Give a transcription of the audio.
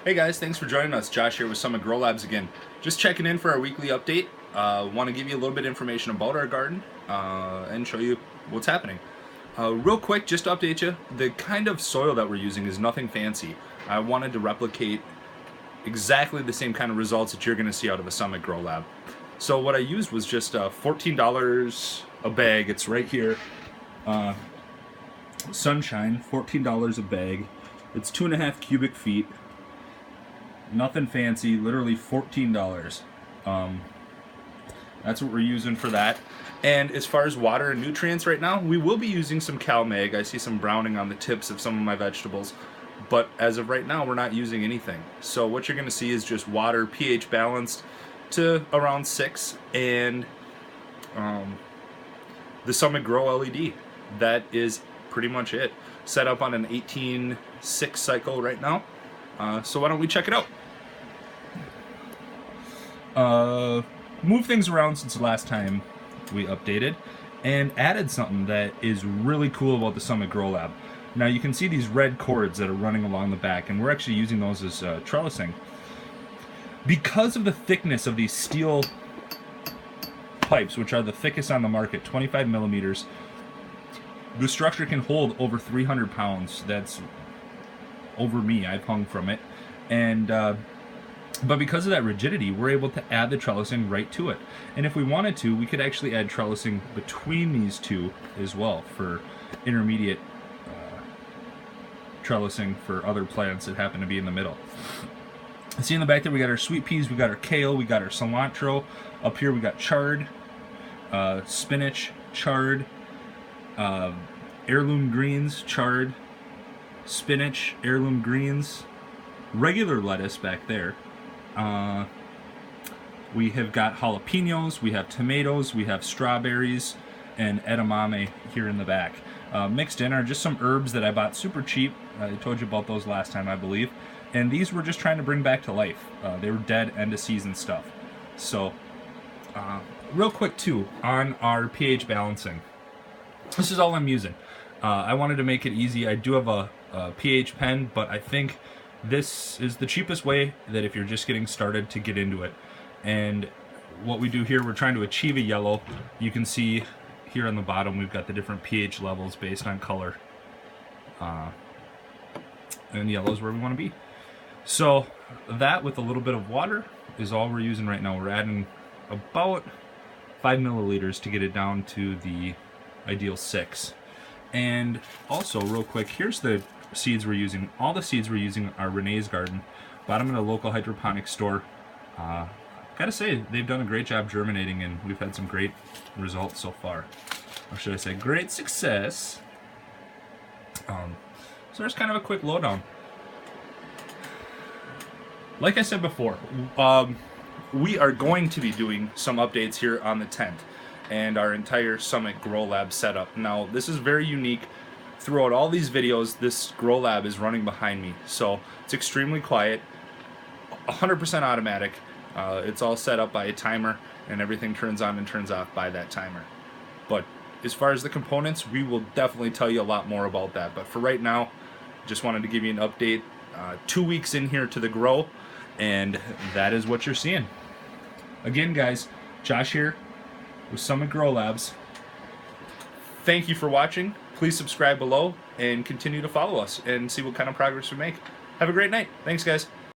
Hey guys, thanks for joining us. Josh here with Summit Grow Labs again. Just checking in for our weekly update. Want to give you a little bit of information about our garden and show you what's happening. Real quick, just to update you, the kind of soil that we're using is nothing fancy. I wanted to replicate exactly the same kind of results that you're going to see out of a Summit Grow Lab. So what I used was just $14 a bag. It's right here. Sunshine, $14 a bag. It's 2.5 cubic feet. Nothing fancy, literally $14. That's what we're using for that. And as far as water and nutrients right now, we will be using some CalMag. I see some browning on the tips of some of my vegetables. But as of right now, we're not using anything. So what you're going to see is just water, pH balanced to around 6, and the Summit Grow LED. That is pretty much it. Set up on an 18.6 cycle right now. So why don't we check it out? Move things around since the last time we updated and added something that is really cool about the Summit Grow Lab. Now you can see these red cords that are running along the back, and we're actually using those as trellising. Because of the thickness of these steel pipes, which are the thickest on the market, 25 millimeters, the structure can hold over 300 pounds. That's over me. I've hung from it. And but because of that rigidity, we're able to add the trellising right to it. And if we wanted to, we could actually add trellising between these two as well for intermediate trellising for other plants that happen to be in the middle. See in the back there, we got our sweet peas, we got our kale, we got our cilantro. Up here we got chard, spinach, chard, heirloom greens, chard, spinach, heirloom greens, regular lettuce back there. We have got jalapenos, we have tomatoes, we have strawberries, and edamame here in the back. Mixed in are just some herbs that I bought super cheap. I told you about those last time, I believe. And these we're just trying to bring back to life. They were dead, end of season stuff. So, real quick too, on our pH balancing. This is all I'm using. I wanted to make it easy. I do have a pH pen, but I think this is the cheapest way that if you're just getting started to get into it. And what we do here, we're trying to achieve a yellow. You can see here on the bottom we've got the different pH levels based on color. And yellow is where we want to be. So that with a little bit of water is all we're using right now. We're adding about 5 milliliters to get it down to the ideal 6. And also real quick, here's the seeds we're using. All the seeds we're using are Renee's Garden. Bought them in a local hydroponic store. Gotta say, they've done a great job germinating, and we've had some great results so far. Or should I say, great success. So there's kind of a quick lowdown. Like I said before, we are going to be doing some updates here on the tent and our entire Summit Grow Lab setup. Now, this is very unique. Throughout all these videos, this Grow Lab is running behind me, so it's extremely quiet, 100% automatic. It's all set up by a timer, and everything turns on and turns off by that timer. But as far as the components, we will definitely tell you a lot more about that. But for right now, just wanted to give you an update. 2 weeks in here to the grow, and that is what you're seeing. Again, guys, Josh here with Summit Grow Labs. Thank you for watching. Please subscribe below and continue to follow us and see what kind of progress we make. Have a great night. Thanks, guys.